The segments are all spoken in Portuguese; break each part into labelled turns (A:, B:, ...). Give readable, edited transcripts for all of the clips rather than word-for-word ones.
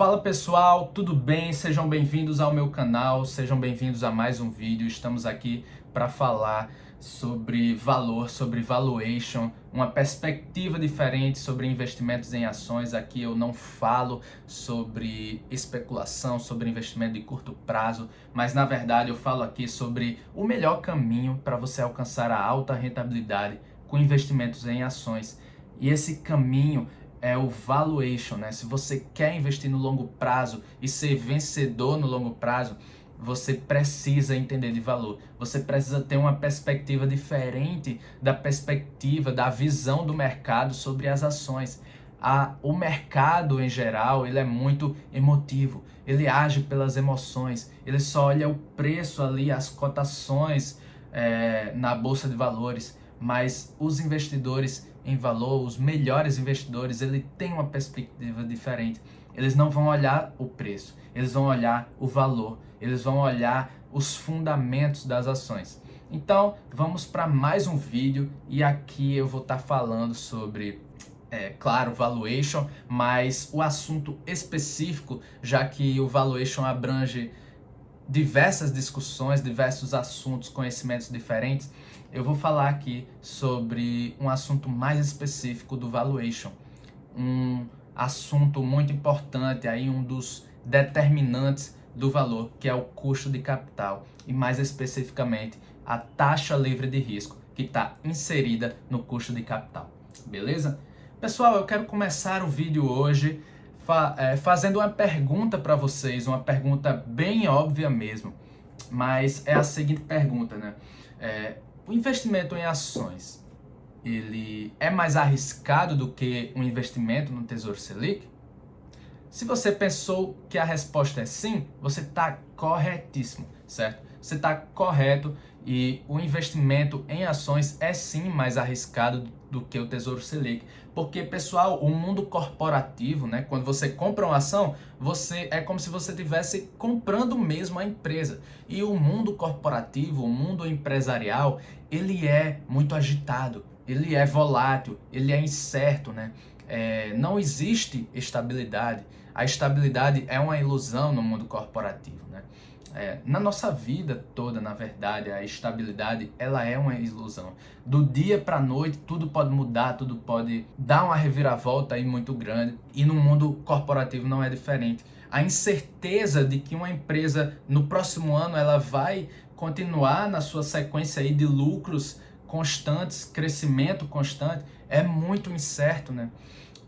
A: Fala pessoal, tudo bem? Sejam bem-vindos ao meu canal, sejam bem-vindos a mais um vídeo. Estamos aqui para falar sobre valor, sobre valuation, uma perspectiva diferente sobre investimentos em ações. Aqui eu não falo sobre especulação, sobre investimento de curto prazo, mas na verdade eu falo aqui sobre o melhor caminho para você alcançar a alta rentabilidade com investimentos em ações. E esse caminho é o valuation, né? Se você quer investir no longo prazo e ser vencedor no longo prazo, você precisa entender de valor. Você precisa ter uma perspectiva diferente da perspectiva, da visão do mercado sobre as ações. O mercado, em geral, ele é muito emotivo. Ele age pelas emoções. Ele só olha o preço ali, as cotações na bolsa de valores. Mas os investidores em valor, os melhores investidores, ele tem uma perspectiva diferente. Eles não vão olhar o preço, eles vão olhar o valor, eles vão olhar os fundamentos das ações. Então, vamos para mais um vídeo e aqui eu vou estar falando sobre, claro, valuation, mas o assunto específico, já que o valuation abrange diversas discussões, diversos assuntos, conhecimentos diferentes, eu vou falar aqui sobre um assunto mais específico do valuation, um assunto muito importante, aí um dos determinantes do valor, que é o custo de capital e mais especificamente a taxa livre de risco que está inserida no custo de capital, beleza? Pessoal, eu quero começar o vídeo hoje fazendo uma pergunta para vocês, uma pergunta bem óbvia mesmo, mas é a seguinte pergunta, né? O investimento em ações, ele é mais arriscado do que um investimento no Tesouro Selic? Se você pensou que a resposta é sim, você está corretíssimo, certo? Você está correto e o investimento em ações é sim mais arriscado do que o Tesouro Selic. Porque, pessoal, o mundo corporativo, né? Quando você compra uma ação, é como se você estivesse comprando mesmo a empresa. E o mundo corporativo, o mundo empresarial, ele é muito agitado, ele é volátil, ele é incerto, né? Não existe estabilidade. A estabilidade é uma ilusão no mundo corporativo, né? Na nossa vida toda, na verdade, a estabilidade ela é uma ilusão. Do dia para a noite, tudo pode mudar, tudo pode dar uma reviravolta aí muito grande. E no mundo corporativo não é diferente. A incerteza de que uma empresa no próximo ano ela vai continuar na sua sequência aí de lucros constantes, crescimento constante, é muito incerto, né?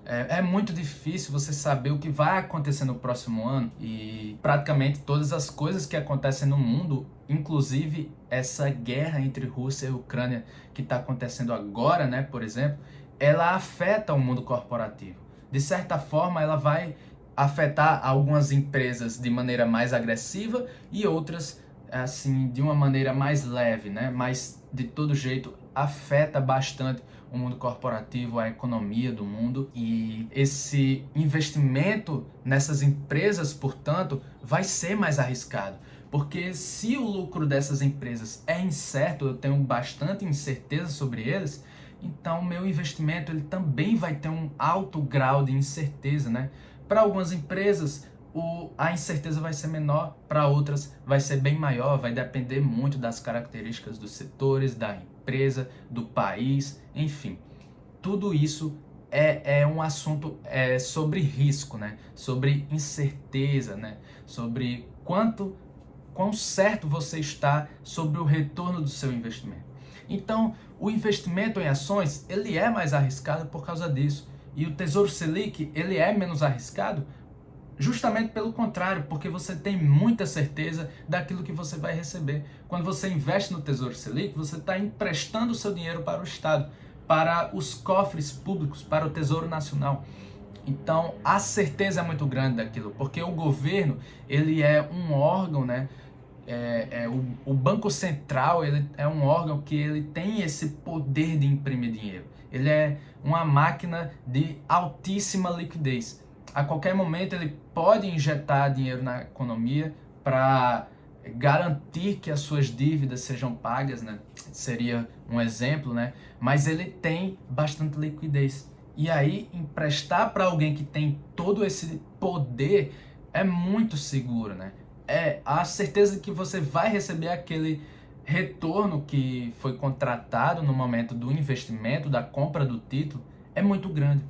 A: É muito difícil você saber o que vai acontecer no próximo ano e praticamente todas as coisas que acontecem no mundo, inclusive essa guerra entre Rússia e Ucrânia que está acontecendo agora, né, por exemplo, ela afeta o mundo corporativo. De certa forma, ela vai afetar algumas empresas de maneira mais agressiva e outras, assim, de uma maneira mais leve, né? Mas, de todo jeito, afeta bastante o mundo corporativo, a economia do mundo, e esse investimento nessas empresas, portanto, vai ser mais arriscado. Porque se o lucro dessas empresas é incerto, eu tenho bastante incerteza sobre eles, então o meu investimento ele também vai ter um alto grau de incerteza, né? Para algumas empresas, a incerteza vai ser menor, para outras vai ser bem maior, vai depender muito das características dos setores, da empresa, do país, enfim. Tudo isso é um assunto sobre risco, né? Sobre incerteza, né? Sobre quão certo você está sobre o retorno do seu investimento. Então, o investimento em ações, ele é mais arriscado por causa disso. E o Tesouro Selic, ele é menos arriscado justamente pelo contrário, porque você tem muita certeza daquilo que você vai receber. Quando você investe no Tesouro Selic, você está emprestando o seu dinheiro para o Estado, para os cofres públicos, para o Tesouro Nacional. Então, a certeza é muito grande daquilo, porque o governo, ele é um órgão, né? O Banco Central, ele é um órgão que ele tem esse poder de imprimir dinheiro. Ele é uma máquina de altíssima liquidez. A qualquer momento ele pode injetar dinheiro na economia para garantir que as suas dívidas sejam pagas, né? Seria um exemplo, né? Mas ele tem bastante liquidez. E aí, emprestar para alguém que tem todo esse poder é muito seguro, né? É a certeza de que você vai receber aquele retorno que foi contratado no momento do investimento, da compra do título, é muito grande.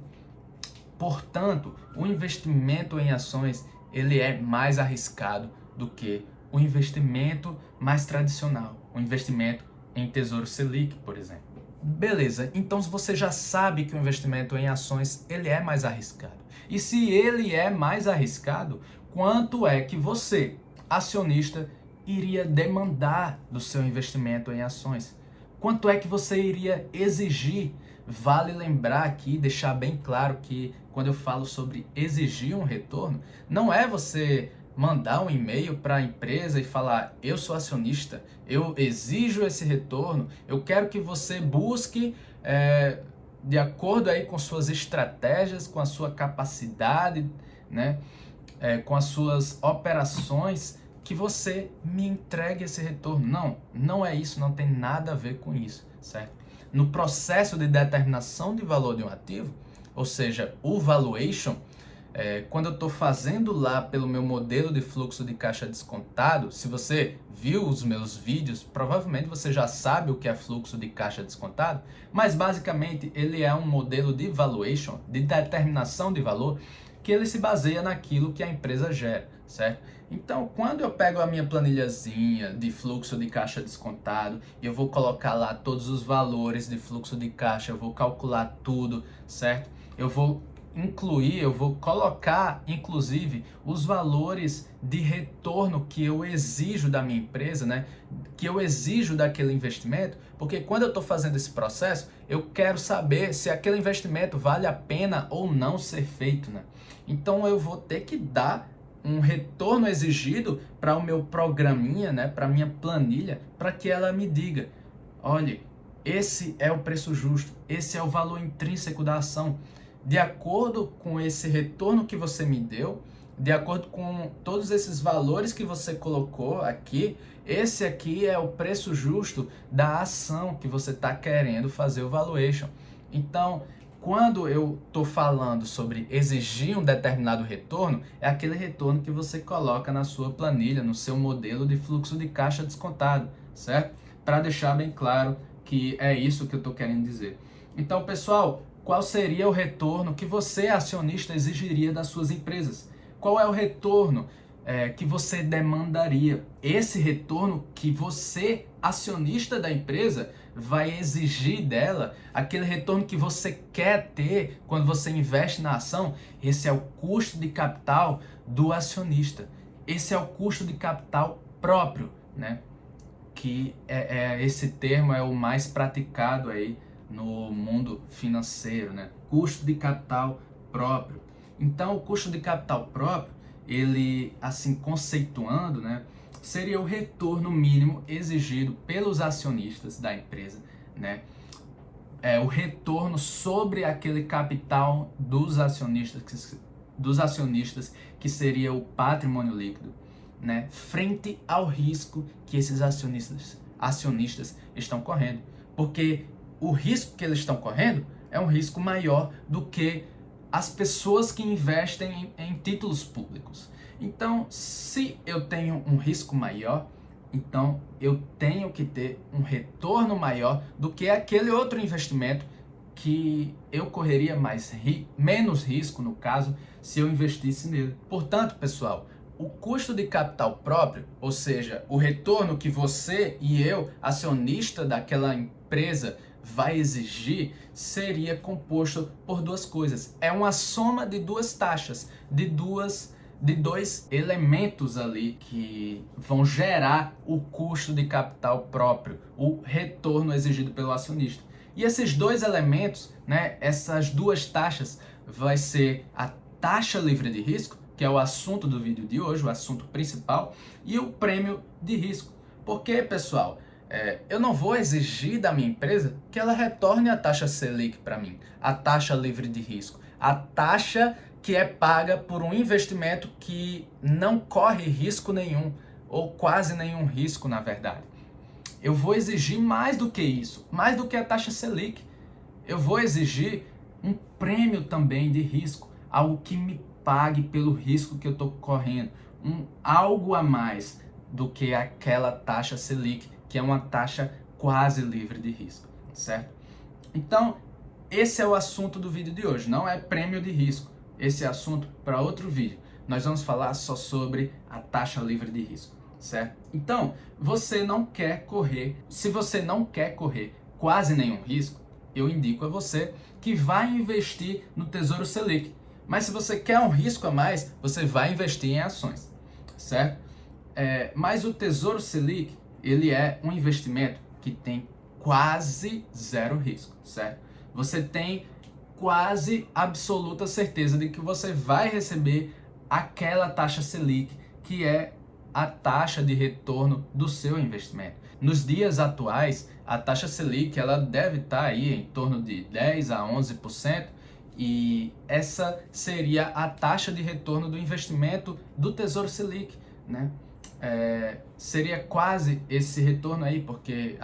A: Portanto, o investimento em ações, ele é mais arriscado do que o investimento mais tradicional, o investimento em Tesouro Selic, por exemplo. Beleza, então você já sabe que o investimento em ações ele é mais arriscado. E se ele é mais arriscado, quanto é que você, acionista, iria demandar do seu investimento em ações? Quanto é que você iria exigir? Vale lembrar aqui, deixar bem claro que quando eu falo sobre exigir um retorno, não é você mandar um e-mail para a empresa e falar: eu sou acionista, eu exijo esse retorno, eu quero que você busque de acordo aí com suas estratégias, com a sua capacidade, né, com as suas operações, que você me entregue esse retorno. Não, não é isso, não tem nada a ver com isso, certo? No processo de determinação de valor de um ativo, ou seja, o valuation, quando eu estou fazendo lá pelo meu modelo de fluxo de caixa descontado, se você viu os meus vídeos, provavelmente você já sabe o que é fluxo de caixa descontado, mas basicamente ele é um modelo de valuation, de determinação de valor, que ele se baseia naquilo que a empresa gera, certo? Então, quando eu pego a minha planilhazinha de fluxo de caixa descontado, eu vou colocar lá todos os valores de fluxo de caixa, eu vou calcular tudo, certo? Eu vou colocar, inclusive, os valores de retorno que eu exijo da minha empresa, né? Que eu exijo daquele investimento, porque quando eu estou fazendo esse processo, eu quero saber se aquele investimento vale a pena ou não ser feito, né? Então eu vou ter que dar um retorno exigido para o meu programinha, né? Para minha planilha, para que ela me diga: olha, esse é o preço justo, esse é o valor intrínseco da ação. De acordo com esse retorno que você me deu, de acordo com todos esses valores que você colocou aqui, esse aqui é o preço justo da ação que você está querendo fazer o valuation. Então, quando eu estou falando sobre exigir um determinado retorno, é aquele retorno que você coloca na sua planilha, no seu modelo de fluxo de caixa descontado, certo? Para deixar bem claro que é isso que eu estou querendo dizer. Então, pessoal, qual seria o retorno que você, acionista, exigiria das suas empresas? Qual é o retorno que você demandaria? Esse retorno que você, acionista da empresa, vai exigir dela, aquele retorno que você quer ter quando você investe na ação, esse é o custo de capital do acionista. Esse é o custo de capital próprio, né? Que esse termo é o mais praticado aí no mundo financeiro, né? Custo de capital próprio. Então, o custo de capital próprio, ele, assim, conceituando, né, seria o retorno mínimo exigido pelos acionistas da empresa, né? O retorno sobre aquele capital dos acionistas, que seria o patrimônio líquido, né, frente ao risco que esses acionistas estão correndo. Porque o risco que eles estão correndo é um risco maior do que as pessoas que investem em títulos públicos. Então, se eu tenho um risco maior, então eu tenho que ter um retorno maior do que aquele outro investimento que eu correria menos risco, no caso, se eu investisse nele. Portanto, pessoal, o custo de capital próprio, ou seja, o retorno que você e eu, acionista daquela empresa, vai exigir, seria composto por duas coisas. É uma soma de duas taxas, de dois elementos ali que vão gerar o custo de capital próprio, o retorno exigido pelo acionista. E esses dois elementos, né, essas duas taxas, vai ser a taxa livre de risco, que é o assunto do vídeo de hoje, o assunto principal, e o prêmio de risco. Porque, pessoal, eu não vou exigir da minha empresa que ela retorne a taxa Selic para mim, a taxa livre de risco, a taxa que é paga por um investimento que não corre risco nenhum, ou quase nenhum risco, na verdade. Eu vou exigir mais do que isso, mais do que a taxa Selic. Eu vou exigir um prêmio também de risco, algo que me pague pelo risco que eu estou correndo, algo a mais do que aquela taxa Selic, que é uma taxa quase livre de risco, certo? Então, esse é o assunto do vídeo de hoje, não é prêmio de risco. Esse é assunto para outro vídeo. Nós vamos falar só sobre a taxa livre de risco, certo? Então, você não quer correr, se você não quer correr quase nenhum risco, eu indico a você que vai investir no Tesouro Selic. Mas se você quer um risco a mais, você vai investir em ações, certo? Mas o Tesouro Selic, ele é um investimento que tem quase zero risco, certo? Você tem quase absoluta certeza de que você vai receber aquela taxa Selic, que é a taxa de retorno do seu investimento. Nos dias atuais, a taxa Selic ela deve estar aí em torno de 10 a 11%, e essa seria a taxa de retorno do investimento do Tesouro Selic, né? Seria quase esse retorno aí, porque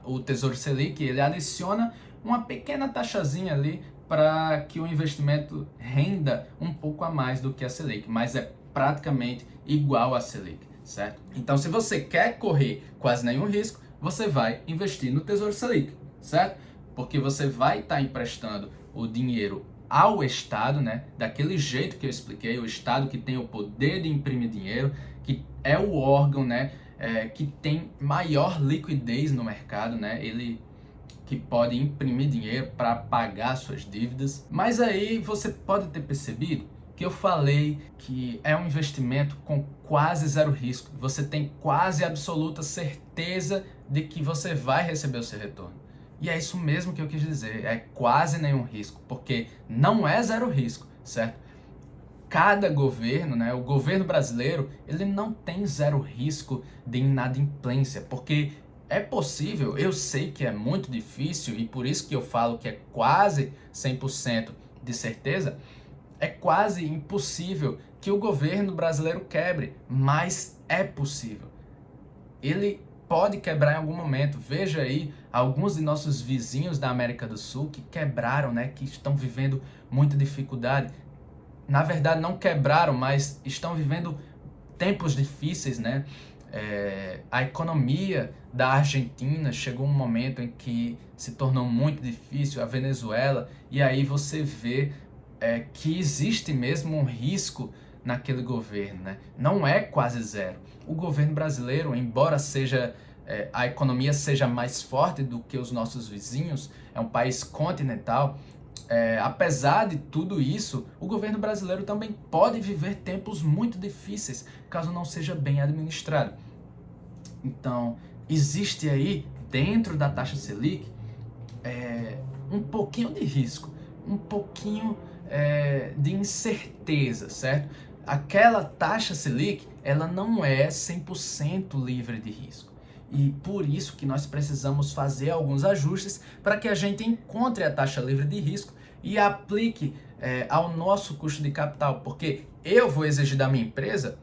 A: o Tesouro Selic ele adiciona uma pequena taxazinha ali para que o investimento renda um pouco a mais do que a Selic, mas é praticamente igual a Selic, certo? Então, se você quer correr quase nenhum risco, você vai investir no Tesouro Selic, certo? Porque você vai estar emprestando o dinheiro ao Estado, né? Daquele jeito que eu expliquei, o Estado que tem o poder de imprimir dinheiro, que é o órgão, né? Que tem maior liquidez no mercado, né? Ele que pode imprimir dinheiro para pagar suas dívidas. Mas aí você pode ter percebido que eu falei que é um investimento com quase zero risco. Você tem quase absoluta certeza de que você vai receber o seu retorno. E é isso mesmo que eu quis dizer, é quase nenhum risco, porque não é zero risco, certo? Cada governo, né, o governo brasileiro, ele não tem zero risco de inadimplência, porque é possível, eu sei que é muito difícil e por isso que eu falo que é quase 100% de certeza, é quase impossível que o governo brasileiro quebre, mas é possível. Ele pode quebrar em algum momento. Veja aí alguns de nossos vizinhos da América do Sul que quebraram, né, que estão vivendo muita dificuldade. Na verdade, não quebraram, mas estão vivendo tempos difíceis, né? A economia da Argentina chegou um momento em que se tornou muito difícil, a Venezuela, e aí você vê que existe mesmo um risco naquele governo, né? Não é quase zero. O governo brasileiro, embora a economia seja mais forte do que os nossos vizinhos, é um país continental, apesar de tudo isso, o governo brasileiro também pode viver tempos muito difíceis, caso não seja bem administrado. Então, existe aí, dentro da taxa Selic, um pouquinho de risco, um pouquinho de incerteza, certo? Aquela taxa Selic, ela não é 100% livre de risco. E por isso que nós precisamos fazer alguns ajustes para que a gente encontre a taxa livre de risco e aplique ao nosso custo de capital, porque eu vou exigir da minha empresa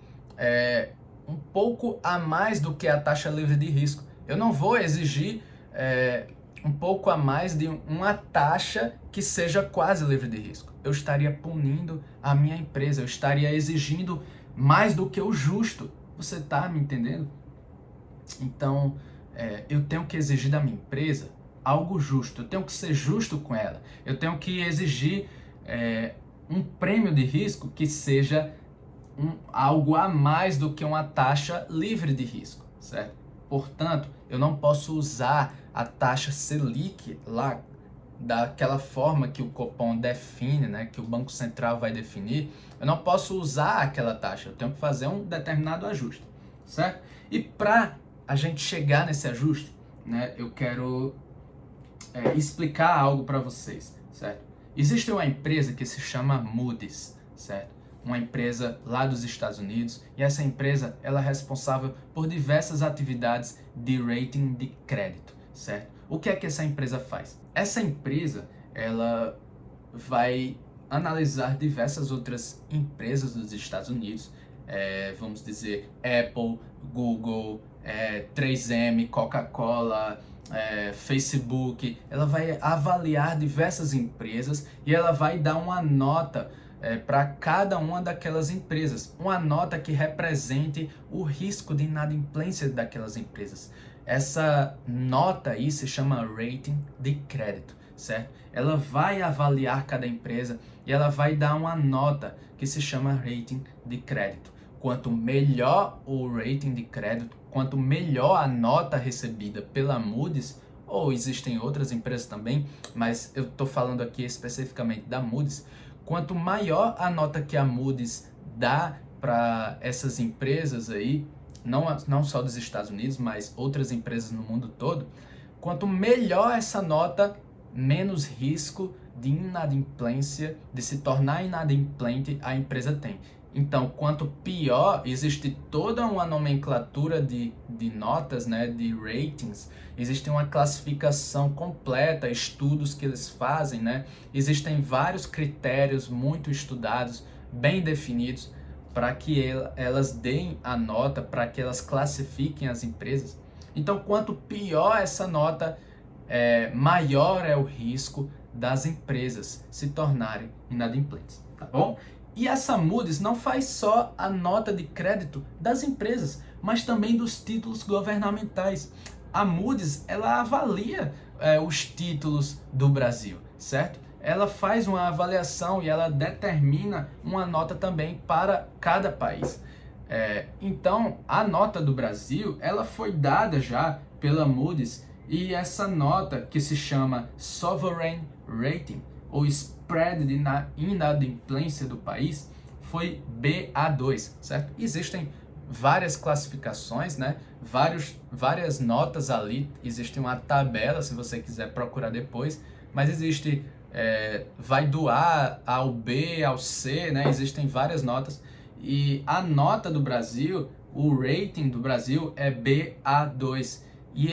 A: um pouco a mais do que a taxa livre de risco. Eu não vou exigir um pouco a mais de uma taxa que seja quase livre de risco. Eu estaria punindo a minha empresa, eu estaria exigindo mais do que o justo. Você está me entendendo? Então, eu tenho que exigir da minha empresa algo justo, eu tenho que ser justo com ela, eu tenho que exigir um prêmio de risco que seja algo a mais do que uma taxa livre de risco, certo? Portanto, eu não posso usar a taxa Selic lá daquela forma que o Copom define, né, que o Banco Central vai definir. Eu não posso usar aquela taxa, eu tenho que fazer um determinado ajuste, certo? E para a gente chegar nesse ajuste, né, eu quero explicar algo para vocês, certo? Existe uma empresa que se chama Moody's, certo? Uma empresa lá dos Estados Unidos, e essa empresa ela é responsável por diversas atividades de rating de crédito, certo? O que é que essa empresa faz? Essa empresa ela vai analisar diversas outras empresas dos Estados Unidos, vamos dizer Apple, Google, 3M, Coca-Cola, Facebook. Ela vai avaliar diversas empresas e ela vai dar uma nota para cada uma daquelas empresas, uma nota que represente o risco de inadimplência daquelas empresas. Essa nota aí se chama rating de crédito, certo? Ela vai avaliar cada empresa e ela vai dar uma nota que se chama rating de crédito. Quanto melhor o rating de crédito, quanto melhor a nota recebida pela Moody's, ou existem outras empresas também, mas eu estou falando aqui especificamente da Moody's, quanto maior a nota que a Moody's dá para essas empresas aí, não só dos Estados Unidos, mas outras empresas no mundo todo, quanto melhor essa nota, menos risco de inadimplência, de se tornar inadimplente a empresa tem. Então, quanto pior, existe toda uma nomenclatura de notas, né, de ratings, existe uma classificação completa, estudos que eles fazem, né? Existem vários critérios muito estudados, bem definidos, para que elas deem a nota, para que elas classifiquem as empresas. Então, quanto pior essa nota, maior é o risco das empresas se tornarem inadimplentes, tá bom? E essa Moody's não faz só a nota de crédito das empresas, mas também dos títulos governamentais. A Moody's, ela avalia os títulos do Brasil, certo? Ela faz uma avaliação e ela determina uma nota também para cada país. Então, a nota do Brasil, ela foi dada já pela Moody's, e essa nota, que se chama Sovereign Rating, ou Spread de Inadimplência do país, foi BA2, certo? Existem várias classificações, né? Várias notas ali, existe uma tabela, se você quiser procurar depois, mas existe, vai do A ao B, ao C, né? Existem várias notas, e a nota do Brasil, o rating do Brasil é BA2, e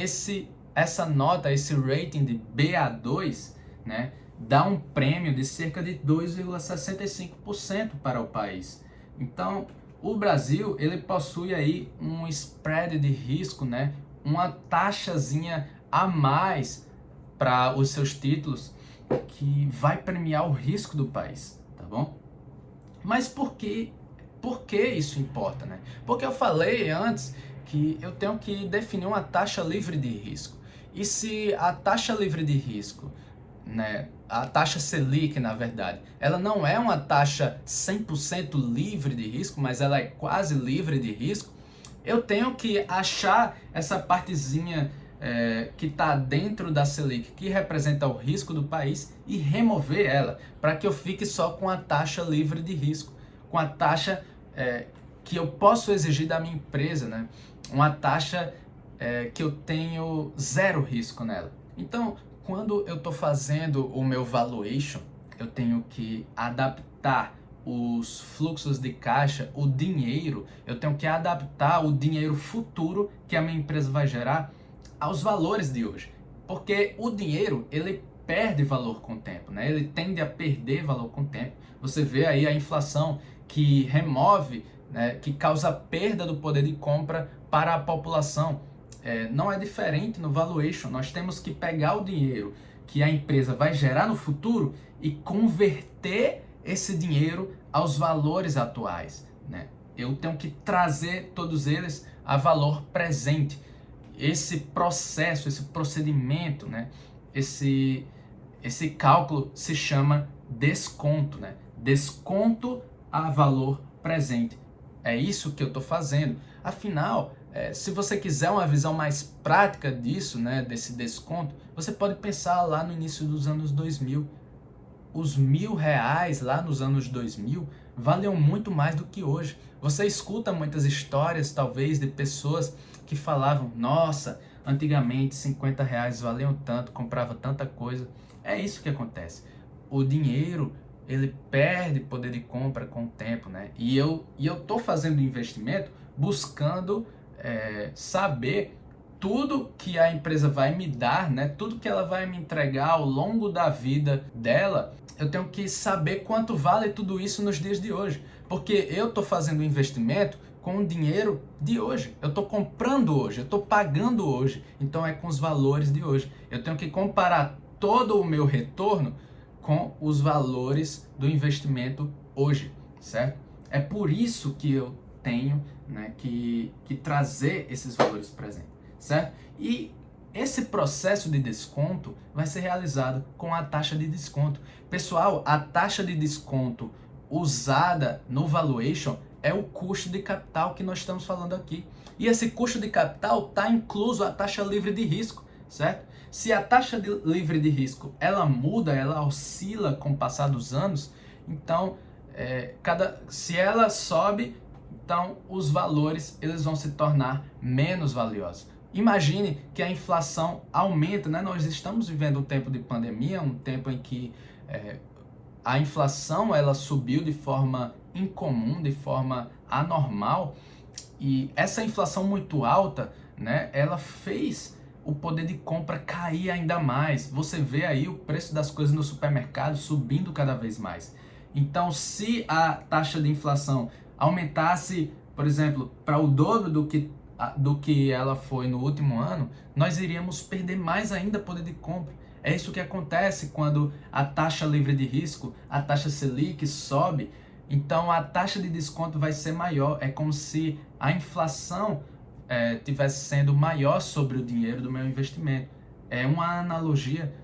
A: essa nota, esse rating de BA2, né, dá um prêmio de cerca de 2,65% para o país. Então, o Brasil, ele possui aí um spread de risco, né, uma taxazinha a mais para os seus títulos, que vai premiar o risco do país, tá bom? Mas por que isso importa, né? Porque eu falei antes que eu tenho que definir uma taxa livre de risco. E se a taxa livre de risco, né, a taxa Selic, na verdade, ela não é uma taxa 100% livre de risco, mas ela é quase livre de risco, eu tenho que achar essa partezinha que está dentro da Selic, que representa o risco do país, e remover ela, para que eu fique só com a taxa livre de risco, com a taxa que eu posso exigir da minha empresa, né? Uma taxa que eu tenho zero risco nela. Então, quando eu estou fazendo o meu valuation, eu tenho que adaptar os fluxos de caixa, o dinheiro, eu tenho que adaptar o dinheiro futuro que a minha empresa vai gerar aos valores de hoje. Porque o dinheiro, ele perde valor com o tempo, né? Ele tende a perder valor com o tempo. Você vê aí a inflação que remove, né, que causa perda do poder de compra para a população. Não é diferente no valuation. Nós temos que pegar o dinheiro que a empresa vai gerar no futuro e converter esse dinheiro aos valores atuais, né? Eu tenho que trazer todos eles a valor presente. Esse processo, esse procedimento, né? Esse cálculo se chama desconto, né? Desconto a valor presente. É isso que eu estou fazendo. Afinal, se você quiser uma visão mais prática disso, né, desse desconto, você pode pensar lá no início dos anos 2000. Os R$ 1.000 lá nos anos 2000 valiam muito mais do que hoje. Você escuta muitas histórias, talvez, de pessoas que falavam: nossa, antigamente R$ 50 valiam tanto, comprava tanta coisa. É isso que acontece. O dinheiro, ele perde poder de compra com o tempo, né? E eu tô fazendo investimento buscando saber tudo que a empresa vai me dar, né? Tudo que ela vai me entregar ao longo da vida dela. Eu tenho que saber quanto vale tudo isso nos dias de hoje. Porque eu tô fazendo um investimento com o dinheiro de hoje. Eu estou comprando hoje, eu estou pagando hoje. Então é com os valores de hoje. Eu tenho que comparar todo o meu retorno com os valores do investimento hoje, certo? É por isso que eu tenho, né, que trazer esses valores presentes, certo? E esse processo de desconto vai ser realizado com a taxa de desconto. Pessoal, a taxa de desconto usada no valuation é o custo de capital que nós estamos falando aqui. E esse custo de capital está incluso a taxa livre de risco, certo? Se a taxa livre de risco ela muda, ela oscila com o passar dos anos, então se ela sobe, então os valores eles vão se tornar menos valiosos. Imagine que a inflação aumenta, né? Nós estamos vivendo um tempo de pandemia, um tempo em que a inflação ela subiu de forma incomum, de forma anormal, e essa inflação muito alta, né, ela fez o poder de compra cair ainda mais. Você vê aí o preço das coisas no supermercado subindo cada vez mais. Então, se a taxa de inflação aumentasse, por exemplo, para o dobro do que ela foi no último ano, nós iríamos perder mais ainda poder de compra. É isso que acontece quando a taxa livre de risco, a taxa Selic sobe, então a taxa de desconto vai ser maior. É como se a inflação tivesse sendo maior sobre o dinheiro do meu investimento. É uma analogia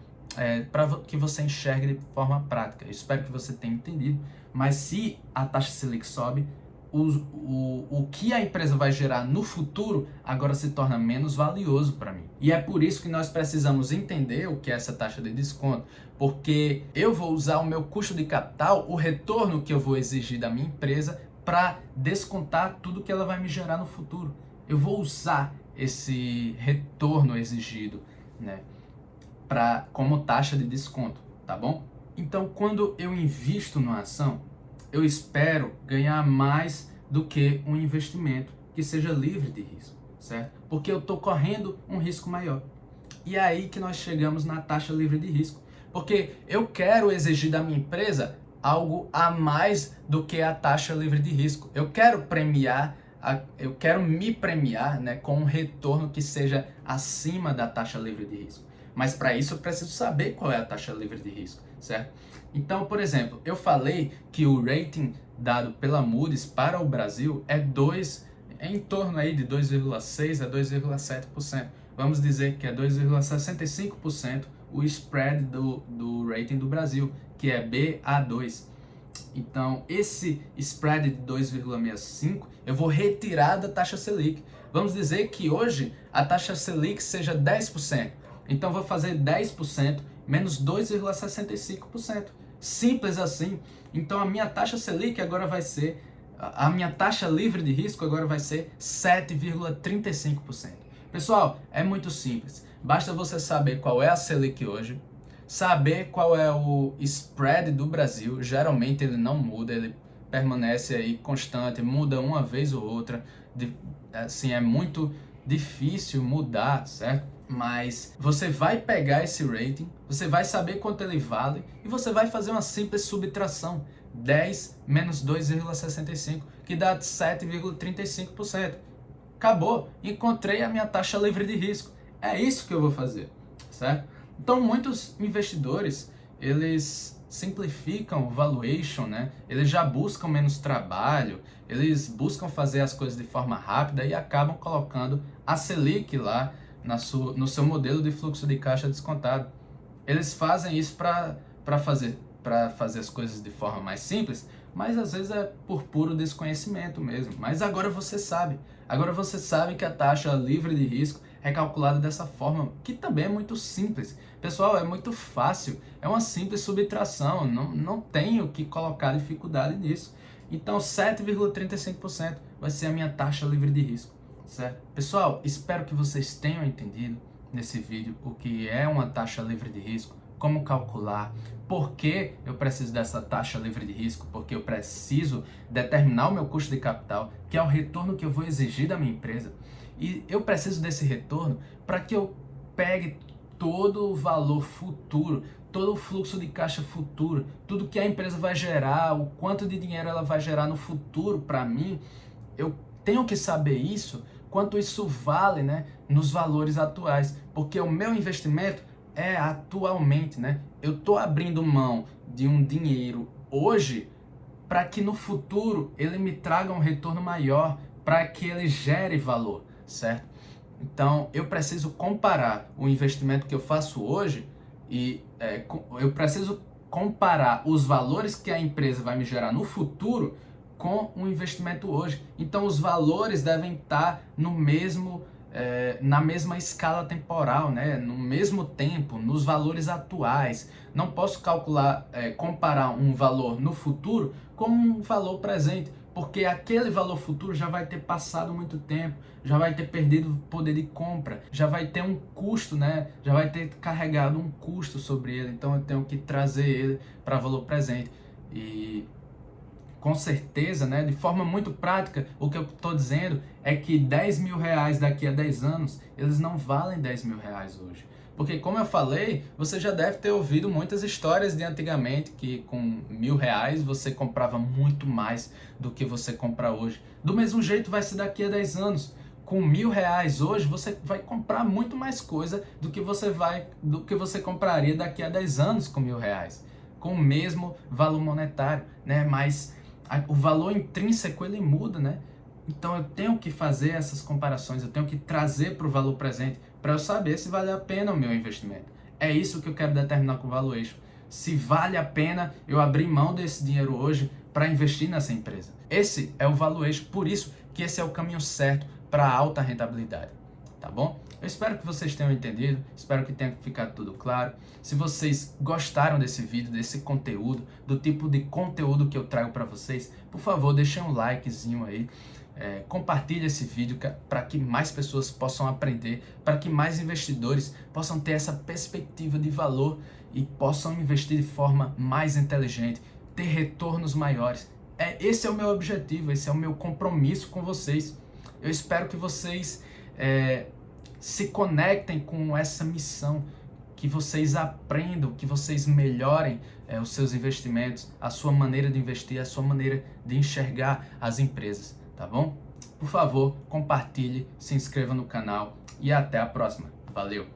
A: para que você enxergue de forma prática. Eu espero que você tenha entendido, mas se a taxa Selic sobe, o que a empresa vai gerar no futuro agora se torna menos valioso para mim. E é por isso que nós precisamos entender o que é essa taxa de desconto, porque eu vou usar o meu custo de capital, o retorno que eu vou exigir da minha empresa, para descontar tudo que ela vai me gerar no futuro. Eu vou usar esse retorno exigido, né, como taxa de desconto, tá bom? Então, quando eu invisto numa ação, eu espero ganhar mais do que um investimento que seja livre de risco, certo? Porque eu estou correndo um risco maior. E é aí que nós chegamos na taxa livre de risco. Porque eu quero exigir da minha empresa algo a mais do que a taxa livre de risco. Eu quero me premiar, né, com um retorno que seja acima da taxa livre de risco. Mas para isso eu preciso saber qual é a taxa livre de risco, certo? Então, por exemplo, eu falei que o rating dado pela Moody's para o Brasil é em torno aí de 2,6% a 2,7%. Vamos dizer que é 2,65% o spread do rating do Brasil, que é BA2. Então, esse spread de 2,65 eu vou retirar da taxa Selic. Vamos dizer que hoje a taxa Selic seja 10%. Então, eu vou fazer 10% menos 2,65%. Simples assim. Então, a minha taxa Selic agora vai ser, a minha taxa livre de risco agora vai ser 7,35%. Pessoal, é muito simples. Basta você saber qual é a Selic hoje, saber qual é o spread do Brasil. Geralmente ele não muda, ele permanece aí constante, muda uma vez ou outra. Assim, é muito difícil mudar, certo? Mas você vai pegar esse rating, você vai saber quanto ele vale e você vai fazer uma simples subtração. 10 menos 2,65, que dá 7,35%. Acabou, encontrei a minha taxa livre de risco. É isso que eu vou fazer, certo? Então, muitos investidores, eles simplificam o valuation, né? Eles já buscam menos trabalho, eles buscam fazer as coisas de forma rápida e acabam colocando a Selic lá no seu modelo de fluxo de caixa descontado. Eles fazem isso para fazer as coisas de forma mais simples, mas às vezes é por puro desconhecimento mesmo. Mas agora você sabe. Agora você sabe que a taxa livre de risco é calculada dessa forma, que também é muito simples. Pessoal, é muito fácil. É uma simples subtração. Não tenho que colocar dificuldade nisso. Então, 7,35% vai ser a minha taxa livre de risco, certo? Pessoal, espero que vocês tenham entendido nesse vídeo o que é uma taxa livre de risco, como calcular, por que eu preciso dessa taxa livre de risco, porque eu preciso determinar o meu custo de capital, que é o retorno que eu vou exigir da minha empresa, e eu preciso desse retorno para que eu pegue todo o valor futuro, todo o fluxo de caixa futuro, tudo que a empresa vai gerar, o quanto de dinheiro ela vai gerar no futuro para mim, eu tenho que saber isso, quanto isso vale, né, nos valores atuais, porque o meu investimento é atualmente, né? Eu estou abrindo mão de um dinheiro hoje para que no futuro ele me traga um retorno maior, para que ele gere valor, certo? Então eu preciso comparar o investimento que eu faço hoje e eu preciso comparar os valores que a empresa vai me gerar no futuro com o investimento hoje. Então os valores devem estar no mesmo na mesma escala temporal, né? No mesmo tempo, nos valores atuais. Não posso calcular, comparar um valor no futuro com um valor presente, porque aquele valor futuro já vai ter passado muito tempo, já vai ter perdido poder de compra, já vai ter um custo, né? Já vai ter carregado um custo sobre ele. Então eu tenho que trazer ele para valor presente. E com certeza, né, de forma muito prática, o que eu estou dizendo é que 10 mil reais daqui a 10 anos, eles não valem 10 mil reais hoje. Porque, como eu falei, você já deve ter ouvido muitas histórias de antigamente que com 1.000 reais você comprava muito mais do que você compra hoje. Do mesmo jeito vai ser daqui a 10 anos. Com 1.000 reais hoje, você vai comprar muito mais coisa do que você compraria daqui a 10 anos com 1.000 reais. Com o mesmo valor monetário, né? Mas o valor intrínseco ele muda, né? Então eu tenho que fazer essas comparações, eu tenho que trazer para o valor presente para eu saber se vale a pena o meu investimento. É isso que eu quero determinar com o valuation. Se vale a pena eu abrir mão desse dinheiro hoje para investir nessa empresa. Esse é o valuation, por isso que esse é o caminho certo para alta rentabilidade, tá bom? Eu espero que vocês tenham entendido, espero que tenha ficado tudo claro. Se vocês gostaram desse vídeo, desse conteúdo, do tipo de conteúdo que eu trago para vocês, por favor, deixem um likezinho aí. Compartilhe esse vídeo para que mais pessoas possam aprender, para que mais investidores possam ter essa perspectiva de valor e possam investir de forma mais inteligente, ter retornos maiores. Esse é o meu objetivo, esse é o meu compromisso com vocês. Eu espero que vocês se conectem com essa missão, que vocês aprendam, que vocês melhorem os seus investimentos, a sua maneira de investir, a sua maneira de enxergar as empresas, tá bom? Por favor, compartilhe, se inscreva no canal e até a próxima. Valeu!